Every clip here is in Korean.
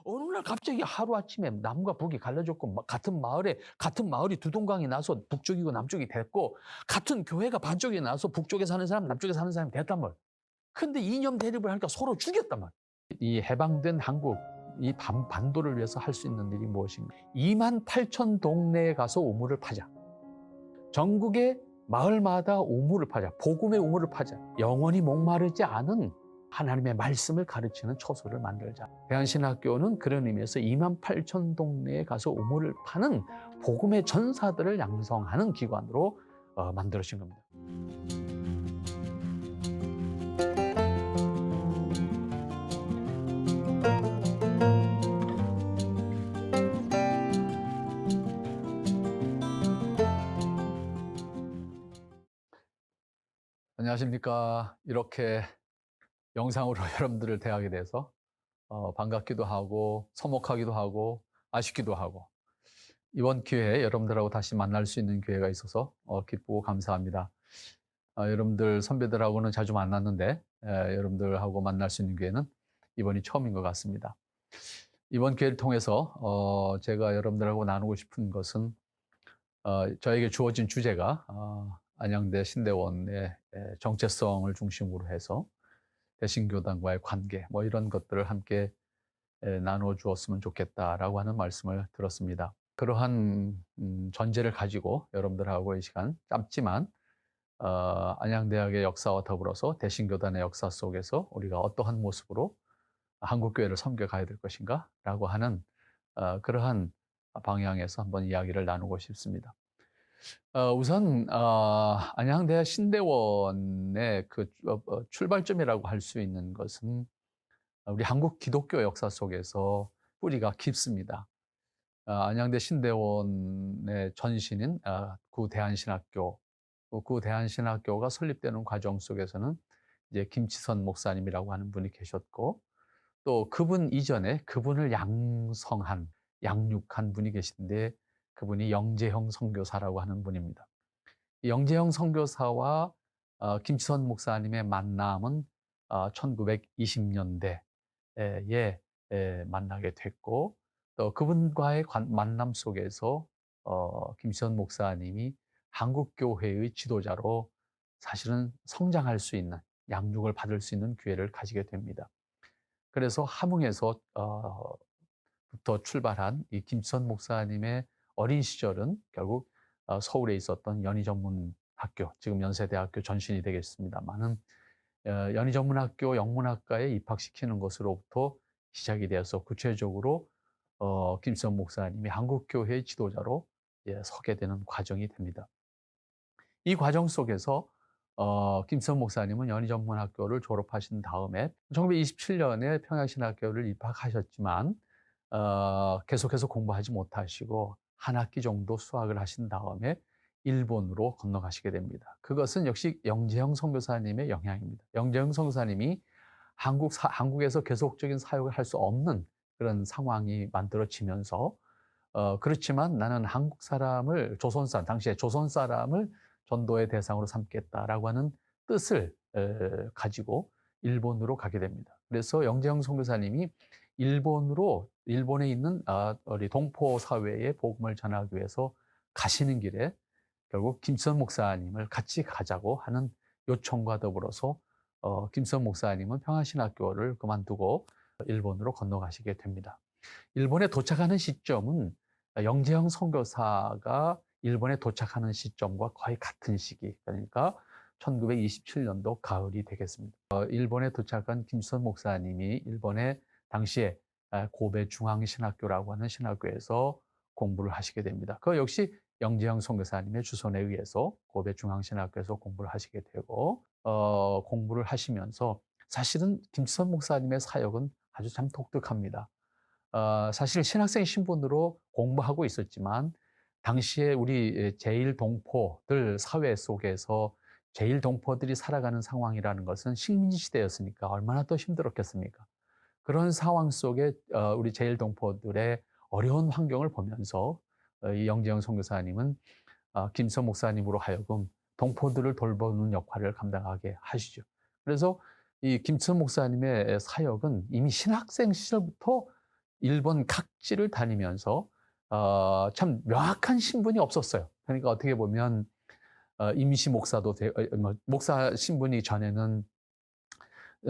어느 날 갑자기 하루아침에 남과 북이 갈라졌고 같은 마을이 두 동강이 나서 북쪽이고 남쪽이 됐고 같은 교회가 반쪽이 나서 북쪽에 사는 사람, 남쪽에 사는 사람이 됐단 말이에요. 근데 이념 대립을 하니까 서로 죽였단 말이에요. 이 해방된 한국, 이 반도를 위해서 할 수 있는 일이 무엇인가? 2만 8천 동네에 가서 우물을 파자. 전국의 마을마다 우물을 파자. 복음의 우물을 파자. 영원히 목마르지 않은 하나님의 말씀을 가르치는 처소를 만들자. 대한신학교는 그런 의미에서 2만 8천 동네에 가서 우물을 파는 복음의 전사들을 양성하는 기관으로 만들어진 겁니다. 안녕하십니까. 이렇게 영상으로 여러분들을 대하게 돼서 반갑기도 하고 서먹하기도 하고 아쉽기도 하고 이번 기회에 여러분들하고 다시 만날 수 있는 기회가 있어서 기쁘고 감사합니다. 여러분들 선배들하고는 자주 만났는데 여러분들하고 만날 수 있는 기회는 이번이 처음인 것 같습니다. 이번 기회를 통해서 제가 여러분들하고 나누고 싶은 것은 저에게 주어진 주제가 안양대 신대원의 정체성을 중심으로 해서 대신교단과의 관계 뭐 이런 것들을 함께 나누어 주었으면 좋겠다라고 하는 말씀을 들었습니다. 그러한 전제를 가지고 여러분들하고 이 시간 짧지만 안양대학의 역사와 더불어서 대신교단의 역사 속에서 우리가 어떠한 모습으로 한국교회를 섬겨가야 될 것인가 라고 하는 그러한 방향에서 한번 이야기를 나누고 싶습니다. 우선 안양대 신대원의 그 출발점이라고 할 수 있는 것은 우리 한국 기독교 역사 속에서 뿌리가 깊습니다. 안양대 신대원의 전신인 구 대한신학교, 구 대한신학교가 설립되는 과정 속에서는 이제 김치선 목사님이라고 하는 분이 계셨고, 또 그분 이전에 그분을 양육한 분이 계신데, 그분이 영재형 선교사라고 하는 분입니다. 영재형 선교사와 김치선 목사님의 만남은 1920년대에 만나게 됐고, 또 그분과의 만남 속에서 김치선 목사님이 한국교회의 지도자로 사실은 성장할 수 있는, 양육을 받을 수 있는 기회를 가지게 됩니다. 그래서 함흥에서 부터 출발한 이 김치선 목사님의 어린 시절은 결국 서울에 있었던 연희전문학교, 지금 연세대학교 전신이 되겠습니다만은 연희전문학교 영문학과에 입학시키는 것으로부터 시작이 되어서 구체적으로 김치선 목사님이 한국교회의 지도자로 서게 되는 과정이 됩니다. 이 과정 속에서 김치선 목사님은 연희전문학교를 졸업하신 다음에 1927년에 평양신학교를 입학하셨지만 계속해서 공부하지 못하시고 한 학기 정도 수학을 하신 다음에 일본으로 건너가시게 됩니다. 그것은 역시 영재형 선교사님의 영향입니다. 영재형 선교사님이 한국에서 계속적인 사역을 할 수 없는 그런 상황이 만들어지면서 그렇지만 나는 한국 사람을 당시에 조선 사람을 전도의 대상으로 삼겠다라고 하는 뜻을 가지고 일본으로 가게 됩니다. 그래서 영재형 선교사님이 일본에 있는 우리 동포 사회에 복음을 전하기 위해서 가시는 길에 결국 김치선 목사님을 같이 가자고 하는 요청과 더불어서 김치선 목사님은 평안신학교를 그만두고 일본으로 건너가시게 됩니다. 일본에 도착하는 시점은 영재형 선교사가 일본에 도착하는 시점과 거의 같은 시기, 그러니까 1927년도 가을이 되겠습니다. 일본에 도착한 김치선 목사님이 일본의 당시에 고베 중앙신학교라고 하는 신학교에서 공부를 하시게 됩니다. 그 역시 영재형 선교사님의 주선에 의해서 고베 중앙신학교에서 공부를 하시게 되고 공부를 하시면서 사실은 김치선 목사님의 사역은 아주 참 독특합니다. 사실 신학생 신분으로 공부하고 있었지만 당시에 우리 제1동포들 사회 속에서 제1동포들이 살아가는 상황이라는 것은 식민지 시대였으니까 얼마나 더 힘들었겠습니까? 그런 상황 속에 우리 제1동포들의 어려운 환경을 보면서 이 영재형 선교사님은 김치선 목사님으로 하여금 동포들을 돌보는 역할을 감당하게 하시죠. 그래서 이 김치선 목사님의 사역은 이미 신학생 시절부터 일본 각지를 다니면서 참 명확한 신분이 없었어요. 그러니까 어떻게 보면 임시 목사도 뭐 목사 신분이 전에는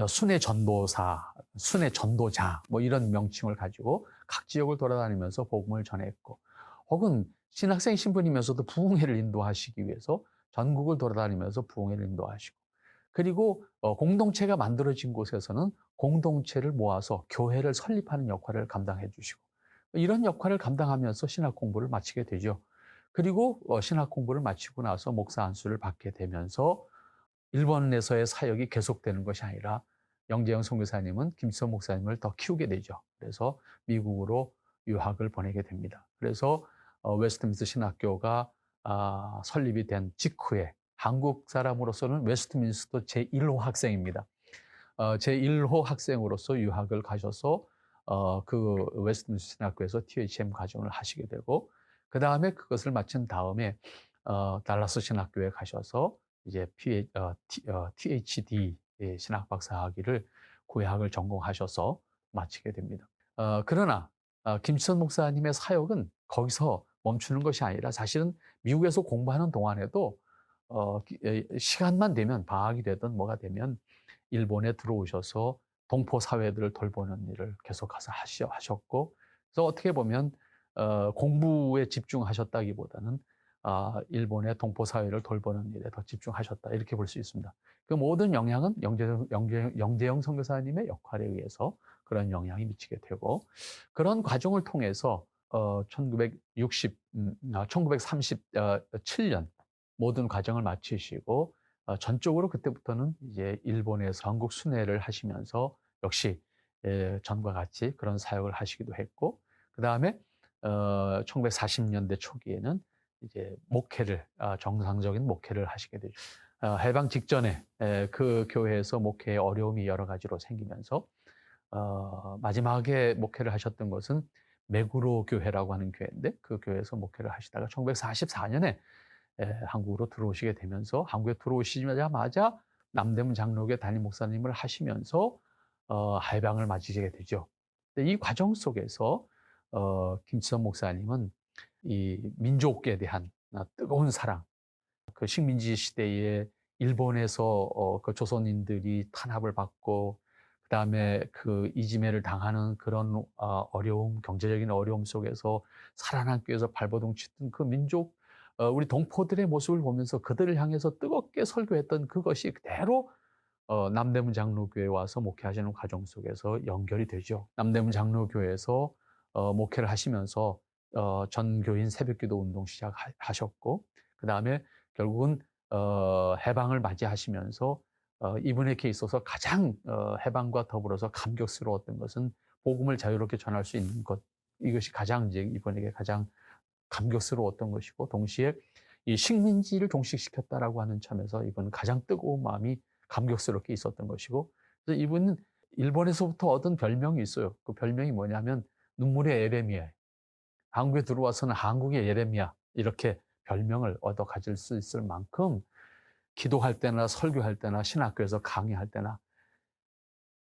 순회 전도사, 순회 전도자 뭐 이런 명칭을 가지고 각 지역을 돌아다니면서 복음을 전했고, 혹은 신학생 신분이면서도 부흥회를 인도하시기 위해서 전국을 돌아다니면서 부흥회를 인도하시고, 그리고 공동체가 만들어진 곳에서는 공동체를 모아서 교회를 설립하는 역할을 감당해 주시고, 이런 역할을 감당하면서 신학 공부를 마치게 되죠. 그리고 신학 공부를 마치고 나서 목사 안수를 받게 되면서 일본에서의 사역이 계속되는 것이 아니라 영재영 선교사님은 김수선 목사님을 더 키우게 되죠. 그래서 미국으로 유학을 보내게 됩니다. 그래서 웨스트민스터 신학교가 설립이 된 직후에 한국 사람으로서는 웨스트민스터 제1호 학생입니다. 제1호 학생으로서 유학을 가셔서 그 웨스트민스터 신학교에서 THM 과정을 하시게 되고, 그 다음에 그것을 마친 다음에 달라스 신학교에 가셔서 이제 THD 신학 박사 학위를 구약을 전공하셔서 마치게 됩니다. 그러나 김치선 목사님의 사역은 거기서 멈추는 것이 아니라 사실은 미국에서 공부하는 동안에도 시간만 되면 방학이 되든 뭐가 되면 일본에 들어오셔서 동포 사회들을 돌보는 일을 계속해서 하셨고, 그래서 어떻게 보면 공부에 집중하셨다기보다는 일본의 동포 사회를 돌보는 일에 더 집중하셨다, 이렇게 볼 수 있습니다. 그 모든 영향은 영재영 선교사님의 역할에 의해서 그런 영향이 미치게 되고, 그런 과정을 통해서 1937년 모든 과정을 마치시고 전적으로 그때부터는 이제 일본에서 한국 순회를 하시면서 역시 전과 같이 그런 사역을 하시기도 했고, 그 다음에 1940년대 초기에는 이제 목회를 정상적인 목회를 하시게 되죠. 해방 직전에 그 교회에서 목회에 어려움이 여러 가지로 생기면서 마지막에 목회를 하셨던 것은 메구로 교회라고 하는 교회인데, 그 교회에서 목회를 하시다가 1944년에 한국으로 들어오시게 되면서, 한국에 들어오시자마자 남대문 장로교회 담임 목사님을 하시면서 해방을 맞이시게 되죠. 이 과정 속에서 김치선 목사님은 이 민족에 대한 뜨거운 사랑, 그 식민지 시대에 일본에서 그 조선인들이 탄압을 받고 그다음에 그 이지매를 당하는 그런 어려움, 경제적인 어려움 속에서 살아남기 위해서 발버둥 치던 그 민족, 우리 동포들의 모습을 보면서 그들을 향해서 뜨겁게 설교했던 그것이 그대로 남대문 장로교회에 와서 목회하시는 과정 속에서 연결이 되죠. 남대문 장로교회에서 목회를 하시면서 전교인 새벽기도 운동 시작하셨고, 그 다음에 결국은 해방을 맞이하시면서 이분에게 있어서 가장 해방과 더불어서 감격스러웠던 것은 복음을 자유롭게 전할 수 있는 것, 이것이 가장 이제 이분에게 가장 감격스러웠던 것이고, 동시에 이 식민지를 종식시켰다라고 하는 점에서 이분은 가장 뜨거운 마음이 감격스럽게 있었던 것이고, 그래서 이분은 일본에서부터 얻은 별명이 있어요. 그 별명이 뭐냐면 눈물의 예레미야. 한국에 들어와서는 한국의 예레미야, 이렇게 별명을 얻어 가질 수 있을 만큼 기도할 때나 설교할 때나 신학교에서 강의할 때나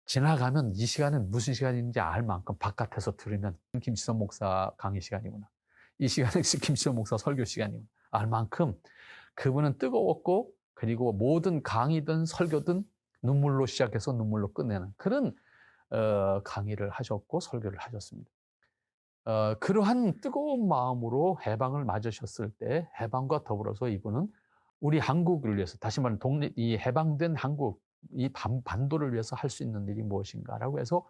지나가면 이 시간은 무슨 시간인지 알 만큼 바깥에서 들으면 김치선 목사 강의 시간이구나, 이 시간은 김치선 목사 설교 시간이구나 알 만큼 그분은 뜨거웠고, 그리고 모든 강의든 설교든 눈물로 시작해서 눈물로 끝내는 그런 강의를 하셨고 설교를 하셨습니다. 그러한 뜨거운 마음으로 해방을 맞으셨을 때 해방과 더불어서 이분은 우리 한국을 위해서, 다시 말하면 이 해방된 한국, 이 반도를 위해서 할 수 있는 일이 무엇인가라고 해서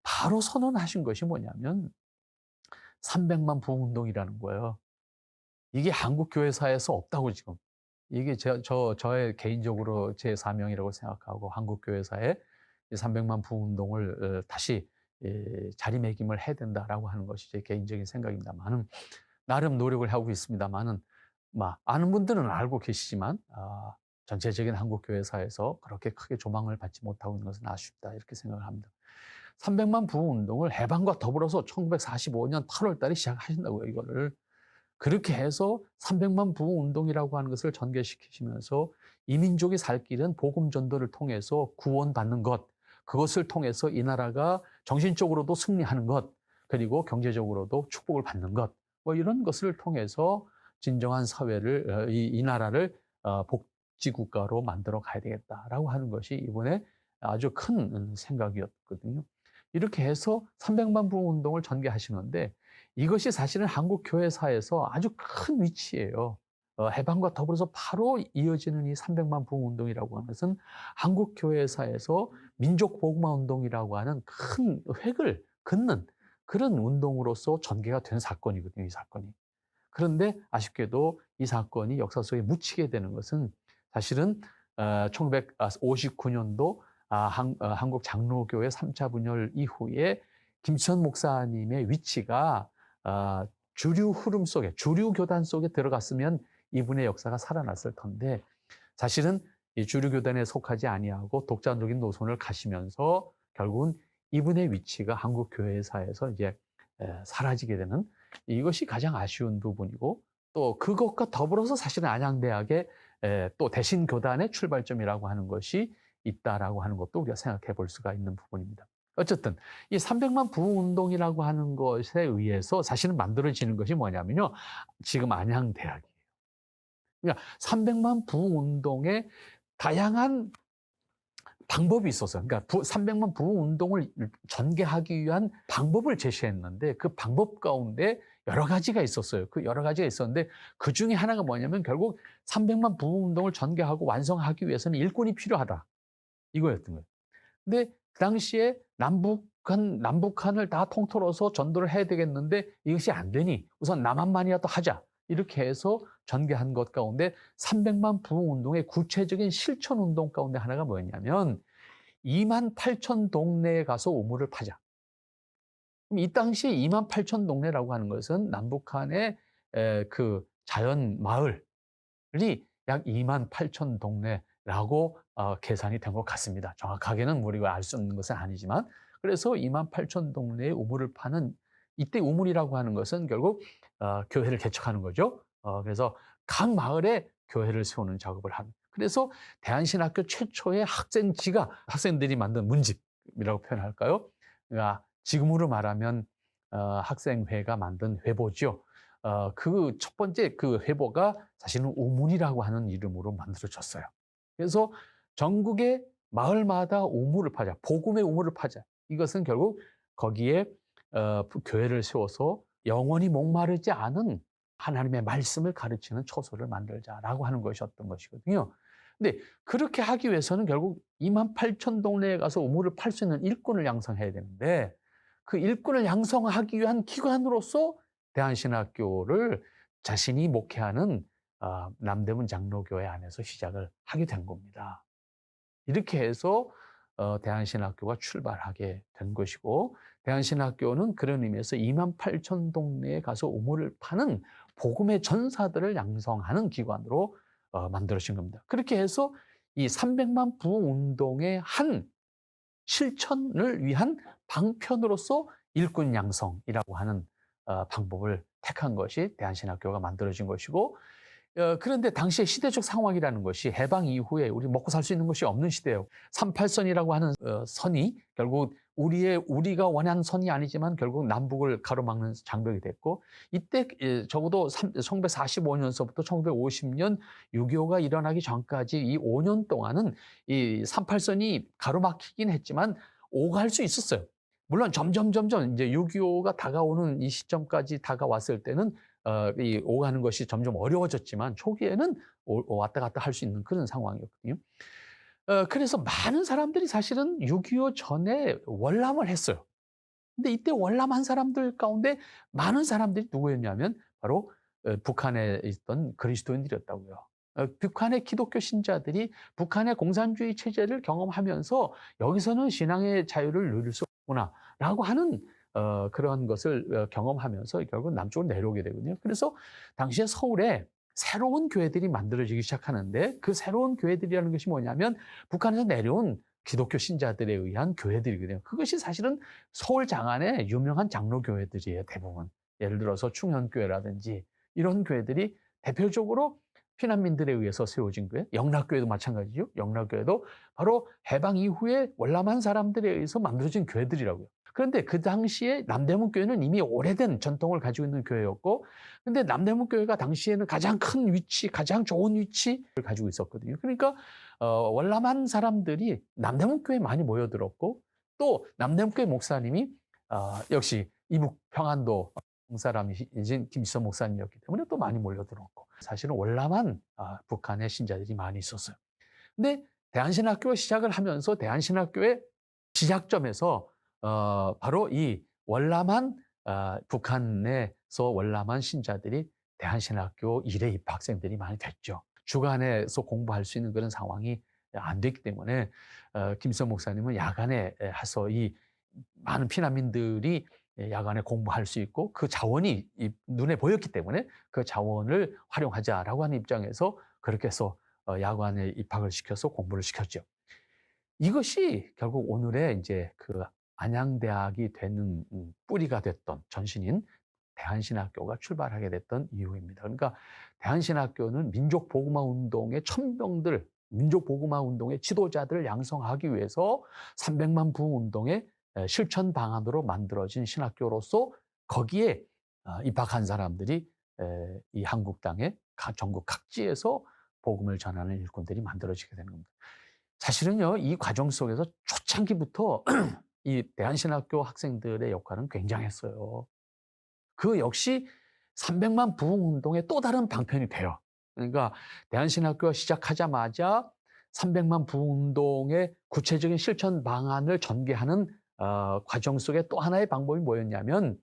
바로 선언하신 것이 뭐냐면 300만 부흥운동이라는 거예요. 이게 한국 교회사에서 없다고 지금. 이게 저의 개인적으로 제 사명이라고 생각하고, 한국 교회사에 300만 부흥운동을 다시 자리매김을 해야 된다라고 하는 것이 제 개인적인 생각입니다만은, 나름 노력을 하고 있습니다만은, 아는 분들은 알고 계시지만 전체적인 한국 교회사에서 그렇게 크게 조망을 받지 못하고 있는 것은 아쉽다, 이렇게 생각을 합니다. 300만 부흥운동을 해방과 더불어서 1945년 8월 달에 시작하신다고요, 이거를. 그렇게 해서 300만 부흥운동이라고 하는 것을 전개시키시면서 이민족이 살 길은 복음 전도를 통해서 구원받는 것, 그것을 통해서 이 나라가 정신적으로도 승리하는 것, 그리고 경제적으로도 축복을 받는 것, 뭐 이런 것을 통해서 진정한 사회를 이 나라를 복지국가로 만들어 가야 되겠다라고 하는 것이 이번에 아주 큰 생각이었거든요. 이렇게 해서 300만 부흥 운동을 전개하시는데 이것이 사실은 한국 교회사에서 아주 큰 위치예요. 해방과 더불어서 바로 이어지는 이 300만 부흥 운동이라고 하는 것은 한국 교회사에서 민족 복음화 운동이라고 하는 큰 획을 긋는 그런 운동으로서 전개가 된 사건이거든요, 이 사건이. 그런데 아쉽게도 이 사건이 역사 속에 묻히게 되는 것은 사실은 1959년도 한국 장로교회 3차 분열 이후에 김치현 목사님의 위치가 주류 흐름 속에, 주류 교단 속에 들어갔으면 이분의 역사가 살아났을 텐데 사실은 이 주류 교단에 속하지 아니하고 독자적인 노선을 가시면서 결국은 이분의 위치가 한국 교회사에서 이제 사라지게 되는 이것이 가장 아쉬운 부분이고 또 그것과 더불어서 사실은 안양대학의 또 대신 교단의 출발점이라고 하는 것이 있다라고 하는 것도 우리가 생각해 볼 수가 있는 부분입니다. 어쨌든 이 300만 부흥 운동이라고 하는 것에 의해서 사실은 만들어지는 것이 뭐냐면요. 지금 안양대학이에요. 그러니까 300만 부흥 운동에 다양한 방법이 있었어요. 그러니까 300만 부흥 운동을 전개하기 위한 방법을 제시했는데 그 방법 가운데 여러 가지가 있었어요. 그 여러 가지가 있었는데 그 중에 하나가 뭐냐면 결국 300만 부흥 운동을 전개하고 완성하기 위해서는 일꾼이 필요하다. 이거였던 거예요. 근데 그 당시에 남북한을 다 통틀어서 전도를 해야 되겠는데 이것이 안 되니 우선 남한만이라도 하자. 이렇게 해서 전개한 것 가운데 300만 부흥 운동의 구체적인 실천 운동 가운데 하나가 뭐였냐면 2만 8천 동네에 가서 우물을 파자. 그럼 이 당시에 2만 8천 동네라고 하는 것은 남북한의 그 자연 마을이 약 2만 8천 동네라고 계산이 된 것 같습니다. 정확하게는 우리가 알 수 없는 것은 아니지만 그래서 2만 8천 동네에 우물을 파는 이때 우물이라고 하는 것은 결국 교회를 개척하는 거죠. 그래서 각 마을에 교회를 세우는 작업을 하는. 그래서 대한신학교 최초의 학생지가 학생들이 만든 문집이라고 표현할까요? 그러니까 지금으로 말하면 학생회가 만든 회보죠. 그 첫 번째 그 회보가 사실은 우물이라고 하는 이름으로 만들어졌어요. 그래서 전국의 마을마다 우물을 파자, 복음의 우물을 파자. 이것은 결국 거기에 교회를 세워서 영원히 목마르지 않은 하나님의 말씀을 가르치는 처소를 만들자라고 하는 것이었던 것이거든요. 근데 그렇게 하기 위해서는 결국 2만 8천 동네에 가서 우물을 팔 수 있는 일꾼을 양성해야 되는데 그 일꾼을 양성하기 위한 기관으로서 대한신학교를 자신이 목회하는 남대문 장로교회 안에서 시작을 하게 된 겁니다. 이렇게 해서 대한신학교가 출발하게 된 것이고 대한신학교는 그런 의미에서 2만 8천 동네에 가서 우물을 파는 복음의 전사들을 양성하는 기관으로 만들어진 겁니다. 그렇게 해서 이 300만 부흥 운동의 한 실천을 위한 방편으로서 일꾼 양성이라고 하는 방법을 택한 것이 대한신학교가 만들어진 것이고 그런데 당시의 시대적 상황이라는 것이 해방 이후에 우리 먹고 살 수 있는 것이 없는 시대예요. 38선이라고 하는 선이 결국 우리가 원하는 선이 아니지만 결국 남북을 가로막는 장벽이 됐고 이때 적어도 1945년서부터 1950년 6.25가 일어나기 전까지 이 5년 동안은 이 38선이 가로막히긴 했지만 오갈 수 있었어요. 물론 점점 이제 6.25가 다가오는 이 시점까지 다가왔을 때는 이 오가는 것이 점점 어려워졌지만 초기에는 왔다 갔다 할 수 있는 그런 상황이었거든요. 그래서 많은 사람들이 사실은 6.25 전에 월남을 했어요. 근데 이때 월남한 사람들 가운데 많은 사람들이 누구였냐면 바로 북한에 있던 그리스도인들이었다고요. 북한의 기독교 신자들이 북한의 공산주의 체제를 경험하면서 여기서는 신앙의 자유를 누릴 수 없구나라고 하는 그러한 것을 경험하면서 결국 남쪽으로 내려오게 되거든요. 그래서 당시에 서울에 새로운 교회들이 만들어지기 시작하는데 그 새로운 교회들이라는 것이 뭐냐면 북한에서 내려온 기독교 신자들에 의한 교회들이거든요. 그것이 사실은 서울 장안의 유명한 장로교회들이에요, 대부분. 예를 들어서 충현교회라든지 이런 교회들이 대표적으로 피난민들에 의해서 세워진 교회, 영락교회도 마찬가지죠. 영락교회도 바로 해방 이후에 월남한 사람들에 의해서 만들어진 교회들이라고요. 그런데 그 당시에 남대문 교회는 이미 오래된 전통을 가지고 있는 교회였고, 근데 남대문 교회가 당시에는 가장 큰 위치, 가장 좋은 위치를 가지고 있었거든요. 그러니까 월남한 사람들이 남대문 교회에 많이 모여들었고, 또 남대문 교회 목사님이 역시 이북 평안도 사람이신 김지선 목사님이었기 때문에 또 많이 몰려들었고, 사실은 월남한 북한의 신자들이 많이 있었어요. 근데 대한신학교 시작을 하면서 대한신학교의 시작점에서 바로 이 월남한 북한에서 월남한 신자들이 대한신학교 일회 입학생들이 많이 됐죠. 주간에서 공부할 수 있는 그런 상황이 안 됐기 때문에 김수현 목사님은 야간에 해서 이 많은 피난민들이 야간에 공부할 수 있고 그 자원이 눈에 보였기 때문에 그 자원을 활용하자라고 하는 입장에서 그렇게 해서 야간에 입학을 시켜서 공부를 시켰죠. 이것이 결국 오늘의 이제 그 안양대학이 되는 뿌리가 됐던 전신인 대한신학교가 출발하게 됐던 이유입니다. 그러니까 대한신학교는 민족복음화 운동의 천병들, 민족복음화 운동의 지도자들을 양성하기 위해서 300만 부흥 운동의 실천 방안으로 만들어진 신학교로서 거기에 입학한 사람들이 이 한국 땅의 전국 각지에서 복음을 전하는 일꾼들이 만들어지게 되는 겁니다. 사실은요, 이 과정 속에서 초창기부터 이 대한신학교 학생들의 역할은 굉장했어요. 그 역시 300만 부흥 운동의 또 다른 방편이 돼요. 그러니까 대한신학교가 시작하자마자 300만 부흥 운동의 구체적인 실천 방안을 전개하는 과정 속에 또 하나의 방법이 뭐였냐면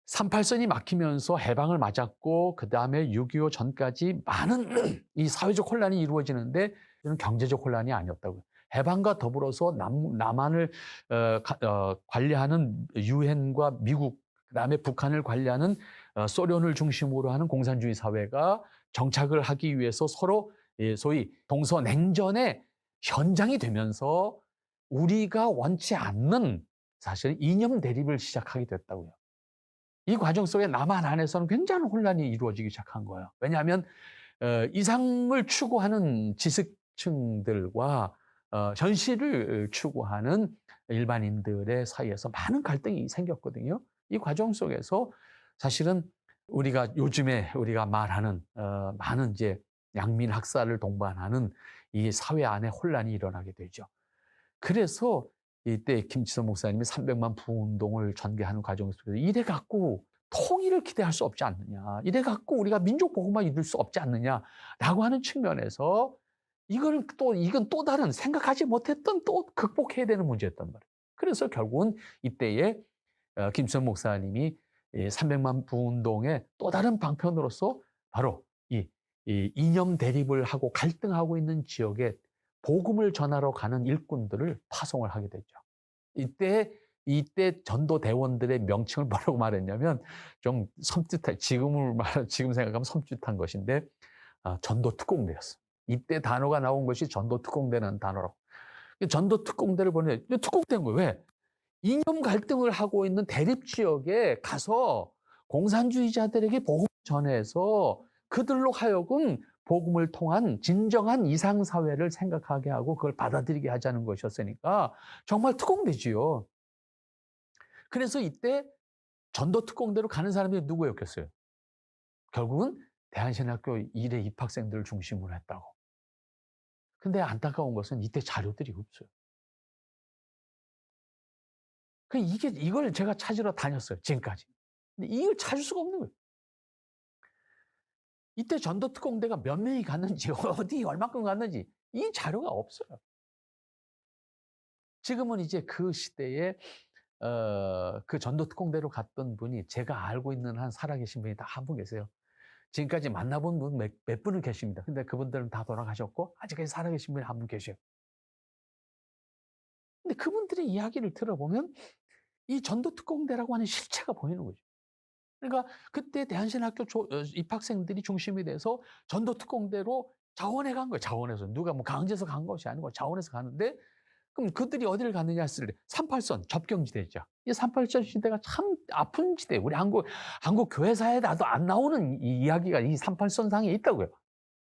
38선이 막히면서 해방을 맞았고 그다음에 6.25 전까지 많은 이 사회적 혼란이 이루어지는데 이는 경제적 혼란이 아니었다고요. 해방과 더불어서 남한을 관리하는 유엔과 미국, 그다음에 북한을 관리하는 소련을 중심으로 하는 공산주의 사회가 정착을 하기 위해서 서로 소위 동서냉전의 현장이 되면서 우리가 원치 않는 사실 이념 대립을 시작하게 됐다고요. 이 과정 속에 남한 안에서는 굉장한 혼란이 이루어지기 시작한 거예요. 왜냐하면 이상을 추구하는 지식층들과 현실을 추구하는 일반인들의 사이에서 많은 갈등이 생겼거든요. 이 과정 속에서 사실은 우리가 요즘에 우리가 말하는 많은 이제 양민 학살을 동반하는 이 사회 안에 혼란이 일어나게 되죠. 그래서 이때 김치선 목사님이 300만 부운동을 전개하는 과정 속에서 이래 갖고 통일을 기대할 수 없지 않느냐. 이래 갖고 우리가 민족 복음만 이룰 수 없지 않느냐라고 하는 측면에서 이건 또 다른 생각하지 못했던 또 극복해야 되는 문제였단 말이에요. 그래서 결국은 이때에 김치선 목사님이 300만 부운동의 또 다른 방편으로서 바로 이 이념 대립을 하고 갈등하고 있는 지역에 복음을 전하러 가는 일꾼들을 파송을 하게 되죠. 이때 전도 대원들의 명칭을 뭐라고 말했냐면 좀 섬찟한 지금 생각하면 섬찟한 것인데 전도 특공대였어요. 이때 단어가 나온 것이 전도 특공대라는 단어라고. 전도 특공대를 보내 특공대인 거예요. 왜? 이념 갈등을 하고 있는 대립 지역에 가서 공산주의자들에게 복음을 전해서 그들로 하여금 복음을 통한 진정한 이상사회를 생각하게 하고 그걸 받아들이게 하자는 것이었으니까 정말 특공대지요. 그래서 이때 전도 특공대로 가는 사람이 누구였겠어요? 결국은 대한신학교 일회 입학생들을 중심으로 했다고. 근데 안타까운 것은 이때 자료들이 없어요. 이걸 제가 찾으러 다녔어요, 지금까지. 근데 이걸 찾을 수가 없는 거예요. 이때 전도 특공대가 몇 명이 갔는지, 어디 얼마큼 갔는지, 이 자료가 없어요. 지금은 이제 그 시대에, 그 전도 특공대로 갔던 분이 제가 알고 있는 한 살아계신 분이 다 한 분 계세요. 지금까지 만나본 분 몇 분은 계십니다. 근데 그분들은 다 돌아가셨고, 아직까지 살아계신 분이 한 분 계셔요. 근데 그분들의 이야기를 들어보면 이 전도 특공대라고 하는 실체가 보이는 거죠. 그러니까 그때 대한신학교 입학생들이 중심이 돼서 전도 특공대로 자원해 간 거예요. 자원해서. 누가 뭐 강제해서 간 것이 아니고 자원해서 가는데 그럼 그들이 어디를 갔느냐 했을 때 38선 접경지대죠. 이 38선 시대가 참 아픈 지대. 우리 한국 교회사에 나도 안 나오는 이 이야기가 이 38선 상에 있다고요.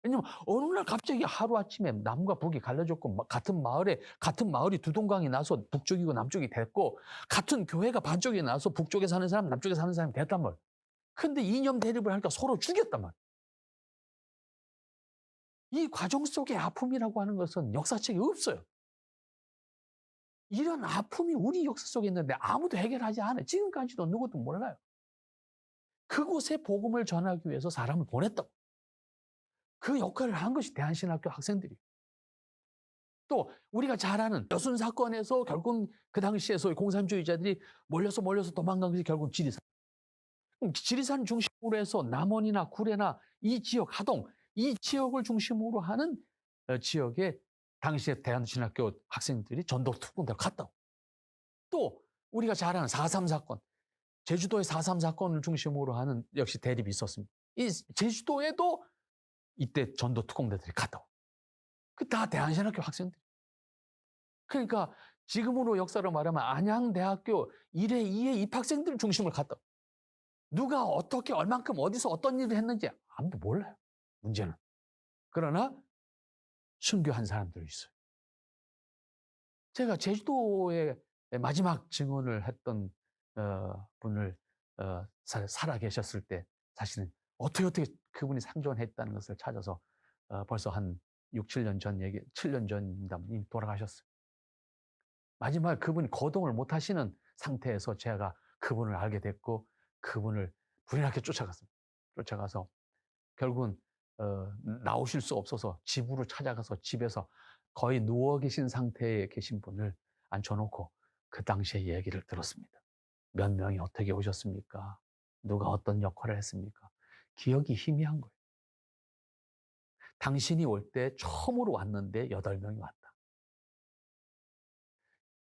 왜냐면 어느 날 갑자기 하루아침에 남과 북이 갈라졌고 같은 마을이 두 동강이 나서 북쪽이고 남쪽이 됐고 같은 교회가 반쪽에 나서 북쪽에 사는 사람, 남쪽에 사는 사람이 됐단 말이에요. 근데 이념 대립을 하니까 서로 죽였단 말이에요. 이 과정 속의 아픔이라고 하는 것은 역사책에 없어요. 이런 아픔이 우리 역사 속에 있는데 아무도 해결하지 않아요. 지금까지도 누구도 몰라요. 그곳에 복음을 전하기 위해서 사람을 보냈다고. 그 역할을 한 것이 대한신학교 학생들이에요. 또 우리가 잘 아는 여순 사건에서 결국 그 당시에 소위 공산주의자들이 몰려서 도망간 것이 결국 지리산. 지리산 중심으로 해서 남원이나 구례나 이 지역 하동 이 지역을 중심으로 하는 지역에 당시에 대한신학교 학생들이 전도 특공대로 갔다고. 또 우리가 잘 아는 4.3 사건, 제주도의 4.3 사건을 중심으로 하는 역시 대립이 있었습니다. 이 제주도에도 이때 전도 특공대들이 갔다고. 그 다 대한신학교 학생들. 그러니까 지금으로 역사로 말하면 안양대학교 1회, 2회 입학생들 중심을 갔다고. 누가 어떻게 얼만큼 어디서 어떤 일을 했는지 아무도 몰라요. 문제는. 그러나 순교한 사람들이 있어요. 제가 제주도에 마지막 증언을 했던 분을 살아 계셨을 때 사실은 어떻게 그분이 상존했다는 것을 찾아서 벌써 한 6, 7년 전 얘기, 7년 전입니다. 이미 돌아가셨어요. 마지막에 그분이 거동을 못 하시는 상태에서 제가 그분을 알게 됐고 그분을 불이 나게 쫓아갔습니다. 쫓아가서 결국은 나오실 수 없어서 집으로 찾아가서 집에서 거의 누워 계신 상태에 계신 분을 앉혀놓고 그 당시의 얘기를 들었습니다. 몇 명이 어떻게 오셨습니까? 누가 어떤 역할을 했습니까? 기억이 희미한 거예요. 당신이 올 때 처음으로 왔는데 8명이 왔다.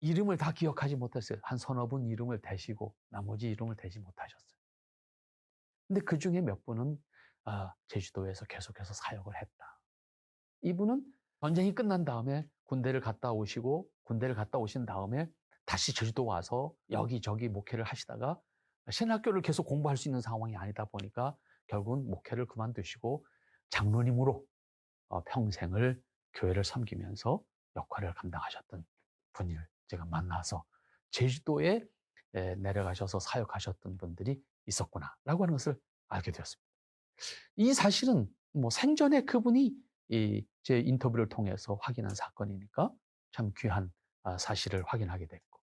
이름을 다 기억하지 못했어요. 한 서너 분 이름을 대시고 나머지 이름을 대지 못하셨어요. 근데 그 중에 몇 분은 제주도에서 계속해서 사역을 했다. 이분은 전쟁이 끝난 다음에 군대를 갔다 오시고 군대를 갔다 오신 다음에 다시 제주도 와서 여기저기 목회를 하시다가 신학교를 계속 공부할 수 있는 상황이 아니다 보니까 결국은 목회를 그만두시고 장로님으로 평생을 교회를 섬기면서 역할을 감당하셨던 분을 제가 만나서 제주도에 내려가셔서 사역하셨던 분들이 있었구나라고 하는 것을 알게 되었습니다. 이 사실은 뭐 생전에 그분이 제 인터뷰를 통해서 확인한 사건이니까 참 귀한 사실을 확인하게 됐고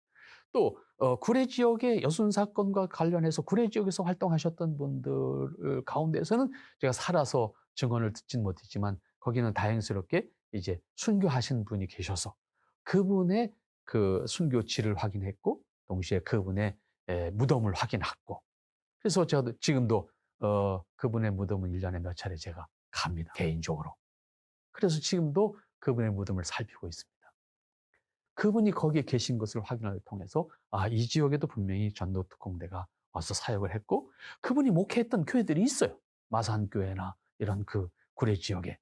또 구례 지역의 여순 사건과 관련해서 구례 지역에서 활동하셨던 분들 가운데서는 제가 살아서 증언을 듣진 못했지만 거기는 다행스럽게 이제 순교하신 분이 계셔서 그분의 그 순교지를 확인했고 동시에 그분의 무덤을 확인했고 그래서 저도 지금도 그분의 무덤은 1년에 몇 차례 제가 갑니다. 개인적으로. 그래서 지금도 그분의 무덤을 살피고 있습니다. 그분이 거기에 계신 것을 확인을 통해서 이 지역에도 분명히 전도특공대가 와서 사역을 했고 그분이 목회했던 교회들이 있어요. 마산교회나 이런 그 구례 지역에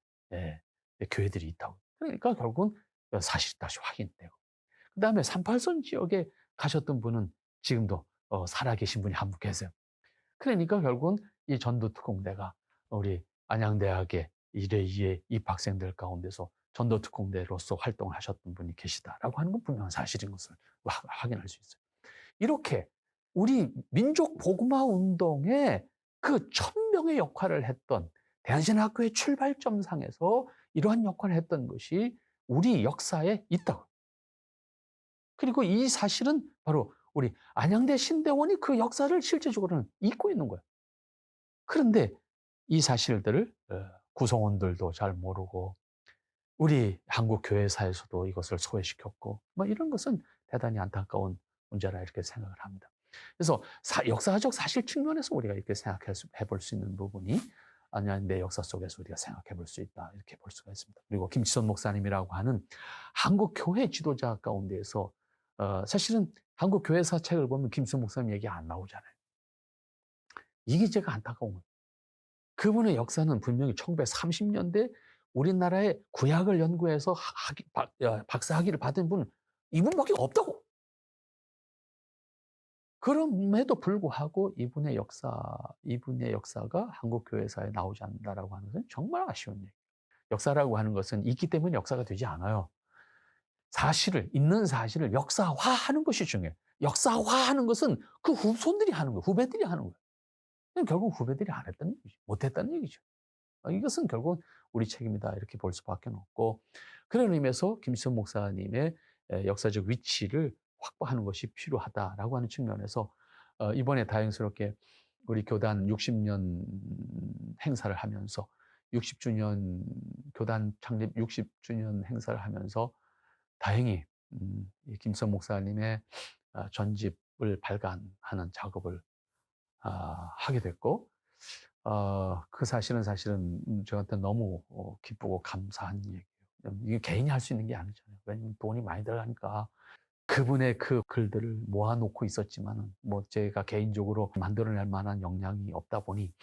교회들이 있다고. 그러니까 결국은 사실이 다시 확인되고 그다음에 38선 지역에 가셨던 분은 지금도 살아계신 분이 한 분 계세요. 그러니까 결국은 이 전도특공대가 우리 안양대학의 1회, 2회 입학생들 가운데서 전도특공대로서 활동을 하셨던 분이 계시다라고 하는 건 분명한 사실인 것을 확인할 수 있어요. 이렇게 우리 민족 복음화 운동에 그 천명의 역할을 했던 대한신학교의 출발점상에서 이러한 역할을 했던 것이 우리 역사에 있다고. 그리고 이 사실은 바로 우리 안양대 신대원이 그 역사를 실제적으로는 잇고 있는 거예요. 그런데 이 사실들을 구성원들도 잘 모르고 우리 한국 교회사에서도 이것을 소외시켰고 뭐 이런 것은 대단히 안타까운 문제라 이렇게 생각을 합니다. 그래서 역사적 사실 측면에서 우리가 이렇게 생각해 볼 수 있는 부분이 아니면 내 역사 속에서 우리가 생각해 볼 수 있다 이렇게 볼 수가 있습니다. 그리고 김치선 목사님이라고 하는 한국 교회 지도자 가운데에서 사실은 한국 교회사 책을 보면 김치선 목사님 얘기 안 나오잖아요. 이게 제가 안타까운 거예요. 그분의 역사는 분명히 1930년대 우리나라의 구약을 연구해서 박사학위를 받은 분은 이분밖에 없다고. 그럼에도 불구하고 이분의 역사가 한국 교회사에 나오지 않는다라고 하는 것은 정말 아쉬운 얘기. 역사라고 하는 것은 있기 때문에 역사가 되지 않아요. 있는 사실을 역사화하는 것이 중요해요. 역사화하는 것은 그 후손들이 하는 거예요. 후배들이 하는 거예요. 결국 후배들이 안 했다는 얘기죠. 못 했다는 얘기죠. 이것은 결국 우리 책임이다 이렇게 볼 수밖에 없고, 그런 의미에서 김수현 목사님의 역사적 위치를 확보하는 것이 필요하다라고 하는 측면에서 이번에 다행스럽게 우리 교단 60년 행사를 하면서 60주년 교단 창립 60주년 행사를 하면서 다행히 이 김수현 목사님의 전집을 발간하는 작업을 하게 됐고, 그 사실은 저한테 너무 기쁘고 감사한 얘기예요. 이게 개인이 할 수 있는 게 아니잖아요. 왜냐면 돈이 많이 들어가니까. 그분의 그 글들을 모아놓고 있었지만은 뭐 제가 개인적으로 만들어낼 만한 역량이 없다 보니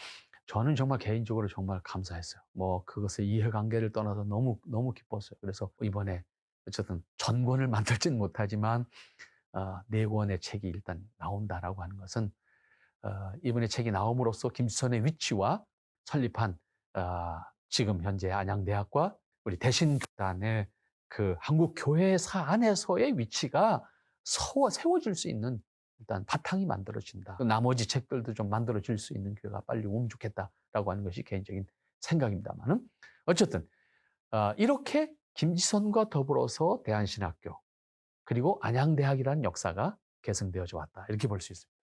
저는 정말 개인적으로 정말 감사했어요. 뭐 그것의 이해관계를 떠나서 너무 기뻤어요. 그래서 이번에 어쨌든 전권을 만들지는 못하지만 네 권의 책이 일단 나온다라고 하는 것은 이번에 책이 나옴으로써 김수현의 위치와 설립한 지금 현재 안양대학과 우리 대신교단의 그 한국교회사 안에서의 위치가 세워질 수 있는 일단 바탕이 만들어진다. 나머지 책들도 좀 만들어질 수 있는 교회가 빨리 오면 좋겠다라고 하는 것이 개인적인 생각입니다만은, 어쨌든 이렇게 김지선과 더불어서 대한신학교 그리고 안양대학이라는 역사가 계승되어져 왔다, 이렇게 볼 수 있습니다.